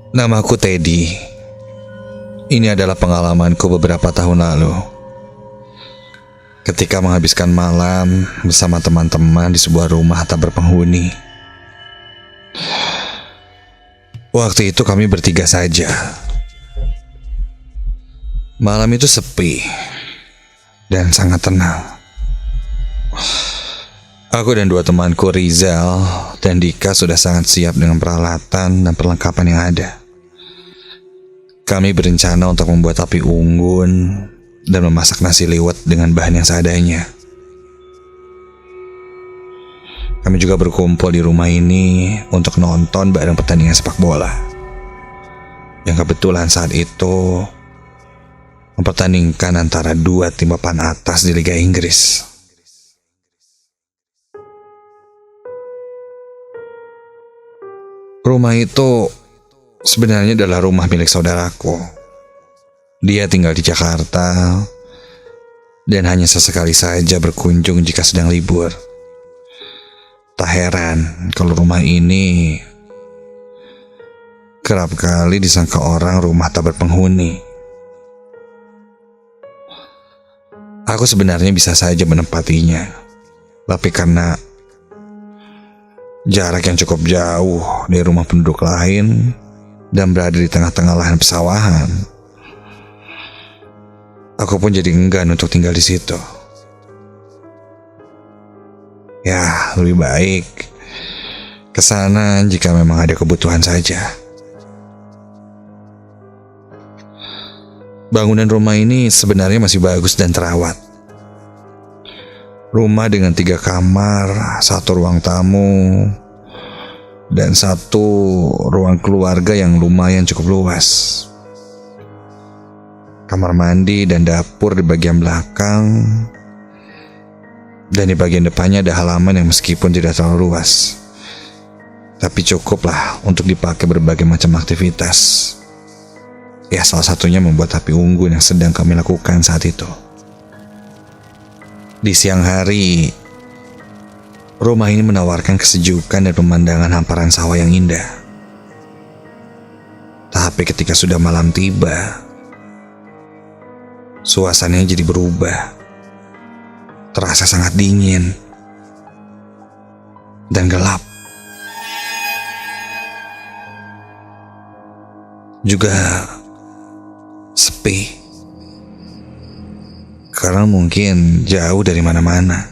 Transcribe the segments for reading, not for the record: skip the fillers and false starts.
Namaku Teddy. Ini adalah pengalamanku beberapa tahun lalu. Ketika menghabiskan malam bersama teman-teman di sebuah rumah tak berpenghuni. Waktu itu kami bertiga saja. Malam itu sepi dan sangat tenang. Aku dan dua temanku, Rizal dan Dika, sudah sangat siap dengan peralatan dan perlengkapan yang ada. Kami berencana untuk membuat api unggun dan memasak nasi liwet dengan bahan yang seadanya. Kami juga berkumpul di rumah ini untuk nonton bareng pertandingan sepak bola, yang kebetulan saat itu mempertandingkan antara dua tim papan atas di Liga Inggris. Rumah itu sebenarnya adalah rumah milik saudaraku. Dia tinggal di Jakarta dan hanya sesekali saja berkunjung jika sedang libur. Tak heran kalau rumah ini kerap kali disangka orang rumah tak berpenghuni. Aku sebenarnya bisa saja menempatinya, tapi karena jarak yang cukup jauh dari rumah penduduk lain dan berada di tengah-tengah lahan pesawahan, aku pun jadi enggan untuk tinggal di situ. Ya, lebih baik ke sana jika memang ada kebutuhan saja. Bangunan rumah ini sebenarnya masih bagus dan terawat. Rumah dengan 3 kamar, 1 ruang tamu, dan 1 ruang keluarga yang lumayan cukup luas. Kamar mandi dan dapur di bagian belakang, dan di bagian depannya ada halaman yang meskipun tidak terlalu luas, tapi cukuplah untuk dipakai berbagai macam aktivitas. Ya, salah satunya membuat api unggun yang sedang kami lakukan saat itu. Di siang hari, rumah ini menawarkan kesejukan dan pemandangan hamparan sawah yang indah. Tapi ketika sudah malam tiba, suasananya jadi berubah. Terasa sangat dingin dan gelap. Juga sepi, karena mungkin jauh dari mana-mana.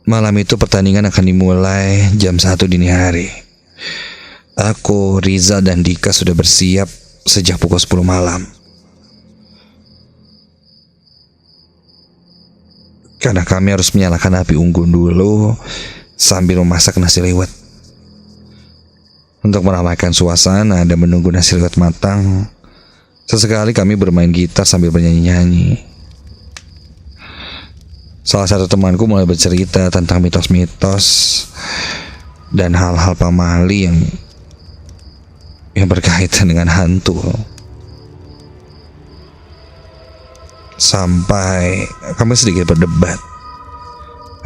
Malam itu pertandingan akan dimulai jam 1 dini hari. Aku, Rizal, dan Dika sudah bersiap sejak pukul 10 malam. Karena kami harus menyalakan api unggun dulu sambil memasak nasi liwet. Untuk meramaikan suasana dan menunggu nasi liwet matang, sesekali kami bermain gitar sambil bernyanyi-nyanyi. Salah satu temanku mulai bercerita tentang mitos-mitos dan hal-hal pamali yang berkaitan dengan hantu. Sampai kami sedikit berdebat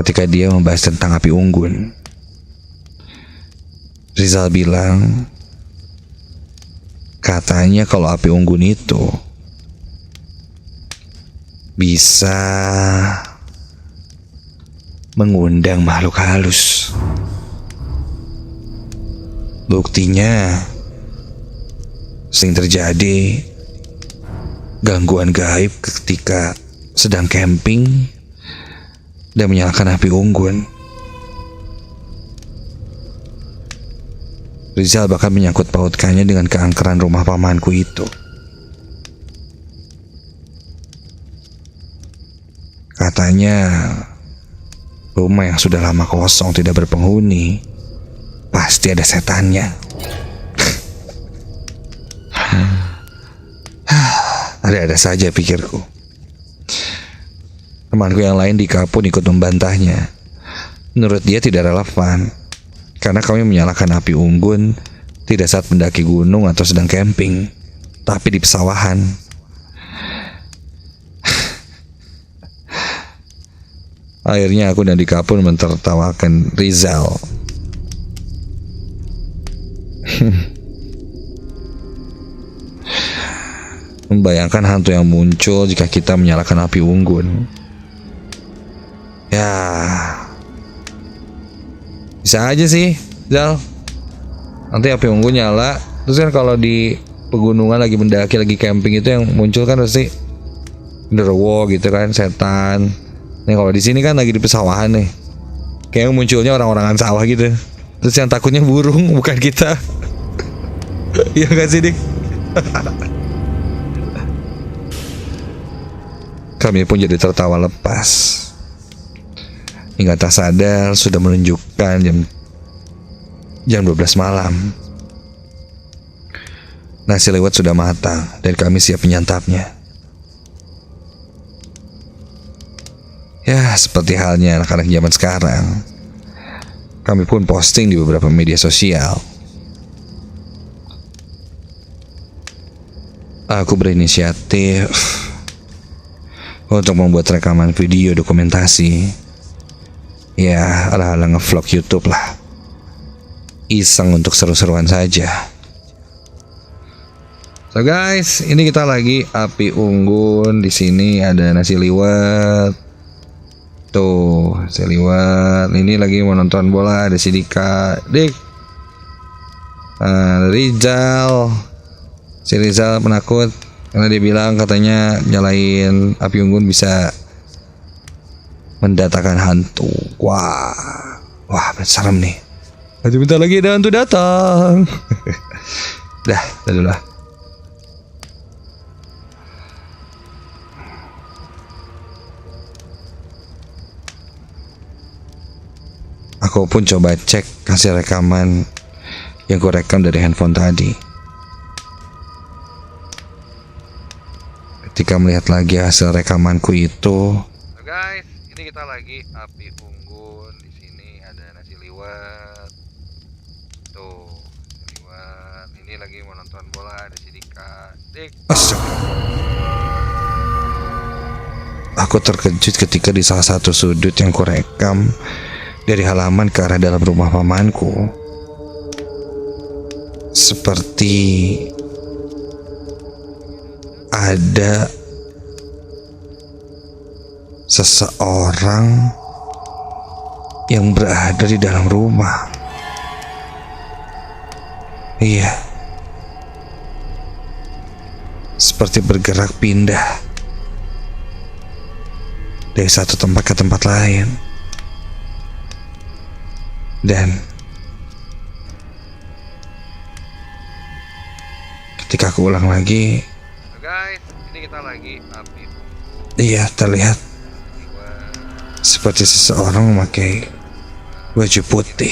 ketika dia membahas tentang api unggun. Rizal bilang, katanya kalau api unggun itu bisa mengundang makhluk halus. Buktinya sering terjadi gangguan gaib ketika sedang camping dan menyalakan api unggun. Rizal bahkan menyangkut pautkannya dengan keangkeran rumah pamanku itu. Katanya rumah yang sudah lama kosong tidak berpenghuni pasti ada setannya. Ada-ada saja pikirku. Temanku yang lain Dika pun ikut membantahnya. Menurut dia tidak relevan, karena kami menyalakan api unggun tidak saat mendaki gunung atau sedang camping, tapi di pesawahan. Akhirnya aku dan Dika pun mentertawakan Rizal. Membayangkan hantu yang muncul jika kita menyalakan api unggun. Ya, bisa aja sih, Zal. Nanti api unggun nyala, terus kan kalau di pegunungan lagi mendaki, lagi camping itu yang muncul kan pasti genderuwo gitu kan, setan. Nih kalau di sini kan lagi di pesawahan nih, kayak munculnya orang-orangan sawah gitu. Terus yang takutnya burung, bukan kita. Iya gak sih, Dik? Kami pun jadi tertawa lepas. Hingga tak sadar sudah menunjukkan jam 12 malam. Nasi liwet sudah matang dan kami siap menyantapnya. Ya, seperti halnya anak-anak zaman sekarang, kami pun posting di beberapa media sosial. Aku berinisiatif untuk membuat rekaman video dokumentasi. Ya, ala-ala ngevlog YouTube lah. Iseng untuk seru-seruan saja. So guys, ini kita lagi api unggun. Di sini ada nasi liwet. Tuh, nasi liwet. Ini lagi mau nonton bola. Ada si Dika, Dik. Rizal. Si Rizal penakut karena dia bilang katanya nyalain api unggun bisa mendatangkan hantu. Wah, serem nih. Nanti bentar lagi ada hantu datang. Dah dulu lah. Aku pun coba cek hasil rekaman yang ku rekam dari handphone tadi. Ketika melihat lagi hasil rekamanku itu, guys, ini kita lagi api unggun. Di sini ada nasi liwet. Tuh, nasi liwet. Ini lagi mau nonton bola. Ada si Dika, Dik. Aku terkejut ketika di salah satu sudut yang kurekam dari halaman ke arah dalam rumah pamanku, seperti ada seseorang yang berada di dalam rumah. Iya, seperti bergerak pindah dari satu tempat ke tempat lain. Dan ketika aku ulang lagi, guys, ini kita lagi api. Iya, terlihat seperti seseorang memakai baju putih.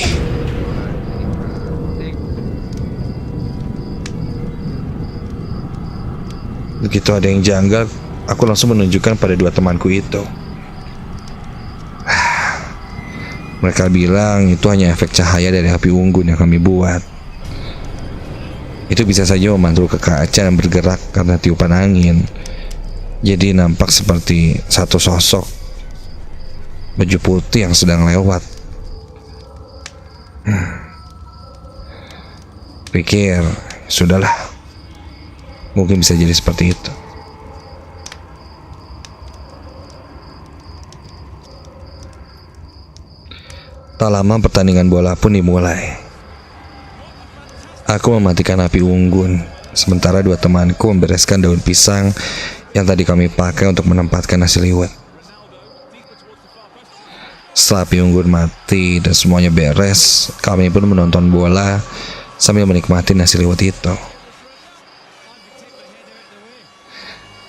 Begitu ada yang janggal, aku langsung menunjukkan pada dua temanku itu. Mereka bilang itu hanya efek cahaya dari api unggun yang kami buat. Itu bisa saja memantul ke kaca dan bergerak karena tiupan angin. Jadi nampak seperti satu sosok baju putih yang sedang lewat. Pikir, sudahlah, mungkin bisa jadi seperti itu. Tak lama pertandingan bola pun dimulai. Aku mematikan api unggun, sementara dua temanku membereskan daun pisang yang tadi kami pakai untuk menempatkan nasi liwet. Setelah api unggun mati dan semuanya beres, kami pun menonton bola sambil menikmati nasi liwet itu.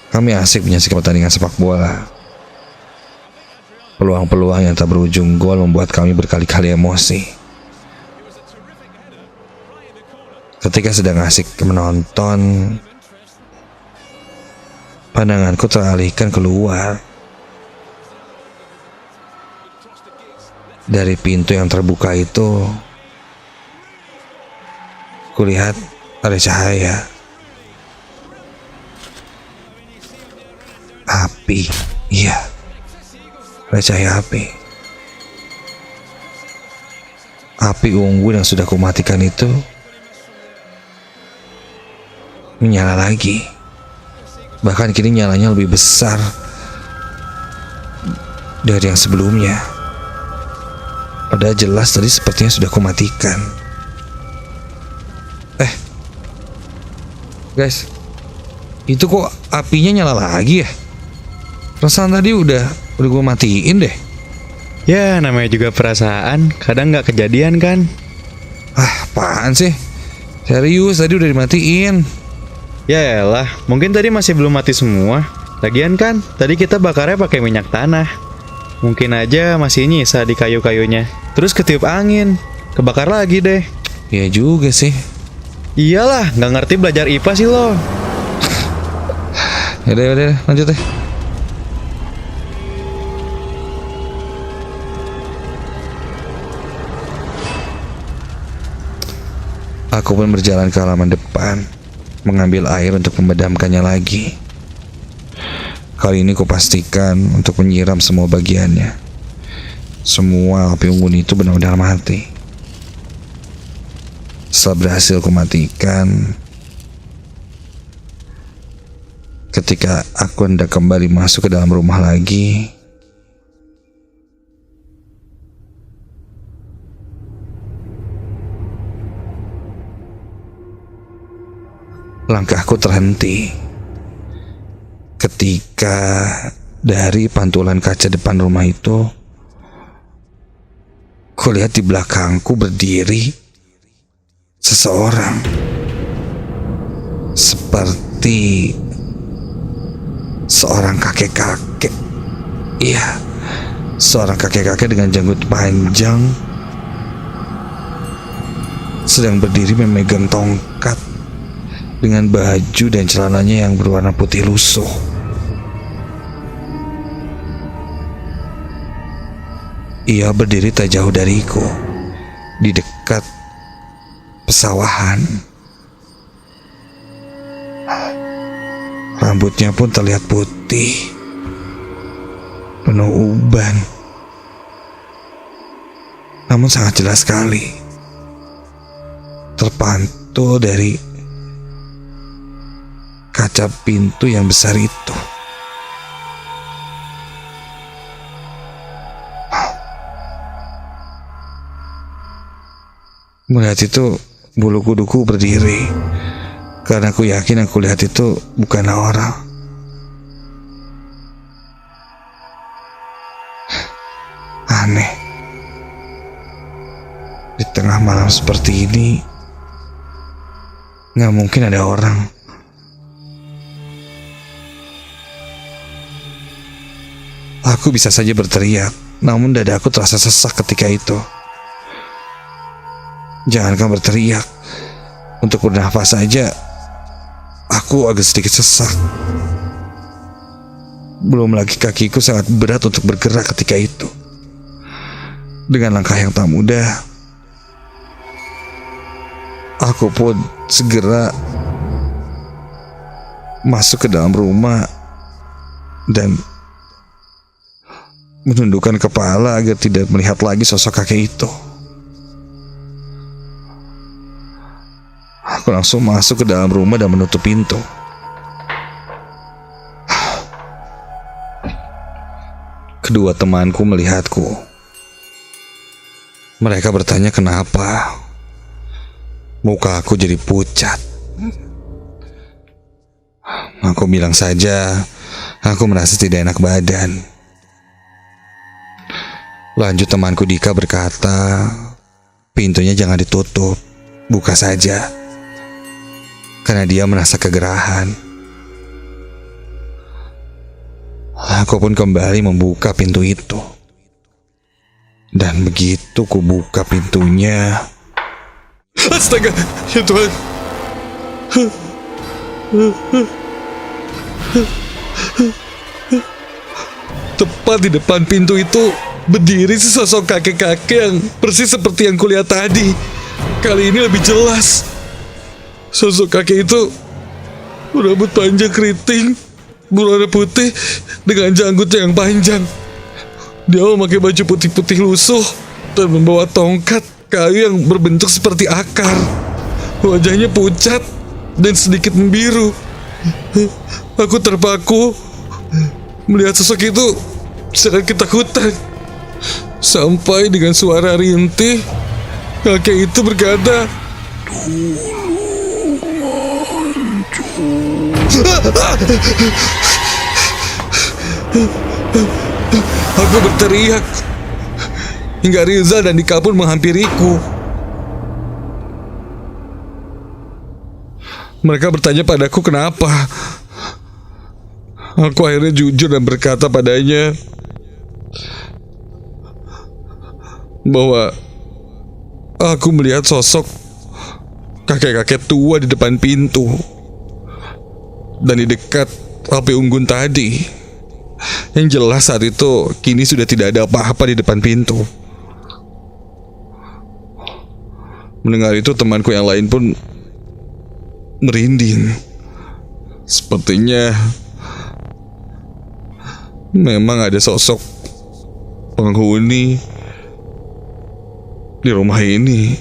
Kami asik menyaksikan pertandingan sepak bola. Peluang-peluang yang tak berujung gol membuat kami berkali-kali emosi. Ketika sedang asik menonton, pandanganku teralihkan keluar. Dari pintu yang terbuka itu, kulihat ada cahaya. Api, iya. oleh cahaya api. Api unggun yang sudah kumatikan itu menyala lagi. Bahkan kini nyalanya lebih besar dari yang sebelumnya. Padahal jelas tadi sepertinya sudah kumatikan. Guys, itu kok apinya nyala lagi ya? Perasaan tadi udah gue matiin deh. Ya, namanya juga perasaan, kadang nggak kejadian kan? Apaan sih? Serius, tadi udah dimatiin. Ya elah, mungkin tadi masih belum mati semua. Lagian kan, tadi kita bakarnya pakai minyak tanah. Mungkin aja masih nyisa di kayu-kayunya. Terus ketiup angin, kebakar lagi deh. Ya juga sih. Iyalah, nggak ngerti belajar IPA sih lo. Yaudah, lanjut deh. Aku pun berjalan ke halaman depan, mengambil air untuk memadamkannya lagi. Kali ini kupastikan untuk menyiram semua bagiannya. Semua api unggun itu benar-benar mati. Setelah berhasil kumatikan, ketika aku hendak kembali masuk ke dalam rumah lagi, langkahku terhenti ketika dari pantulan kaca depan rumah itu, kulihat di belakangku berdiri seseorang, seperti seorang kakek-kakek. Iya, seorang kakek-kakek dengan janggut panjang sedang berdiri memegang tongkat dengan baju dan celananya yang berwarna putih lusuh. Ia berdiri tak jauh dariku, di dekat pesawahan. Rambutnya pun terlihat putih, penuh uban, namun sangat jelas sekali terpantul dari kaca pintu yang besar itu. Melihat itu, bulu kuduku berdiri, karena aku yakin aku lihat itu bukanlah orang. Aneh, di tengah malam seperti ini gak mungkin ada orang. Aku bisa saja berteriak, namun dadaku terasa sesak ketika itu. Jangankan berteriak, untuk bernafas saja aku agak sedikit sesak. Belum lagi kakiku sangat berat untuk bergerak ketika itu. Dengan langkah yang tak mudah, aku pun segera masuk ke dalam rumah dan menundukkan kepala agar tidak melihat lagi sosok kakek itu. Aku langsung masuk ke dalam rumah dan menutup pintu. Kedua temanku melihatku. Mereka bertanya kenapa. Muka aku jadi pucat. Aku bilang saja, aku merasa tidak enak badan. Lanjut temanku Dika berkata, pintunya jangan ditutup, buka saja, karena dia merasa kegerahan. Aku pun kembali membuka pintu itu. Dan begitu ku buka pintunya, astaga, ya Tuhan. Tepat di depan pintu itu berdiri sesosok kakek-kakek yang persis seperti yang kulihat tadi. Kali ini lebih jelas. Sosok kakek itu berambut panjang keriting, berwarna putih dengan janggutnya yang panjang. Dia memakai baju putih-putih lusuh dan membawa tongkat kayu yang berbentuk seperti akar. Wajahnya pucat dan sedikit membiru. Aku terpaku melihat sosok itu sangat ketakutan. Sampai dengan suara rintih, kakek itu berkata, aku berteriak hingga Rizal dan Dika pun menghampiriku. Mereka bertanya padaku kenapa. Aku akhirnya jujur dan berkata padanya bahwa aku melihat sosok kakek-kakek tua di depan pintu dan di dekat api unggun tadi. Yang jelas saat itu kini sudah tidak ada apa-apa di depan pintu. Mendengar itu temanku yang lain pun merinding. Sepertinya memang ada sosok penghuni di rumah ini.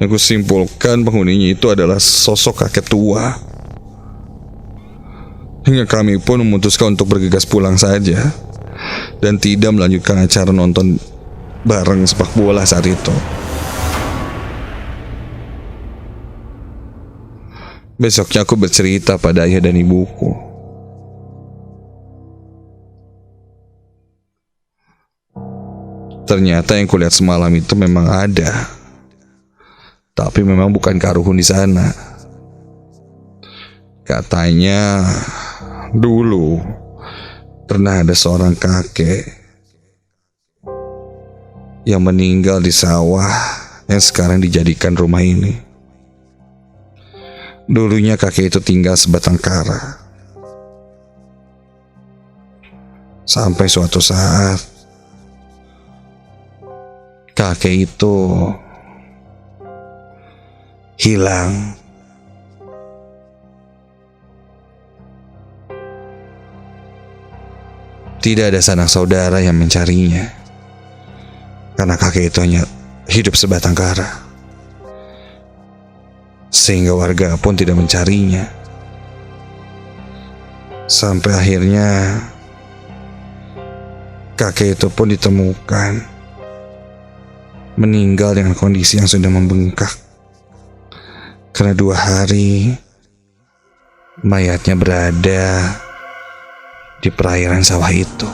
Yang kusimpulkan penghuninya itu adalah sosok kakek tua. Hingga kami pun memutuskan untuk bergegas pulang saja dan tidak melanjutkan acara nonton bareng sepak bola saat itu. Besoknya aku bercerita pada ayah dan ibuku. Ternyata yang kulihat semalam itu memang ada, tapi memang bukan Karuhun di sana. Katanya dulu pernah ada seorang kakek yang meninggal di sawah yang sekarang dijadikan rumah ini. Dulunya kakek itu tinggal sebatang kara. Sampai suatu saat kakek itu hilang. Tidak ada sanak saudara yang mencarinya, karena kakek itu hanya hidup sebatang kara. Sehingga warga pun tidak mencarinya. Sampai akhirnya kakek itu pun ditemukan meninggal dengan kondisi yang sudah membengkak. Karena 2 hari mayatnya berada di perairan sawah itu.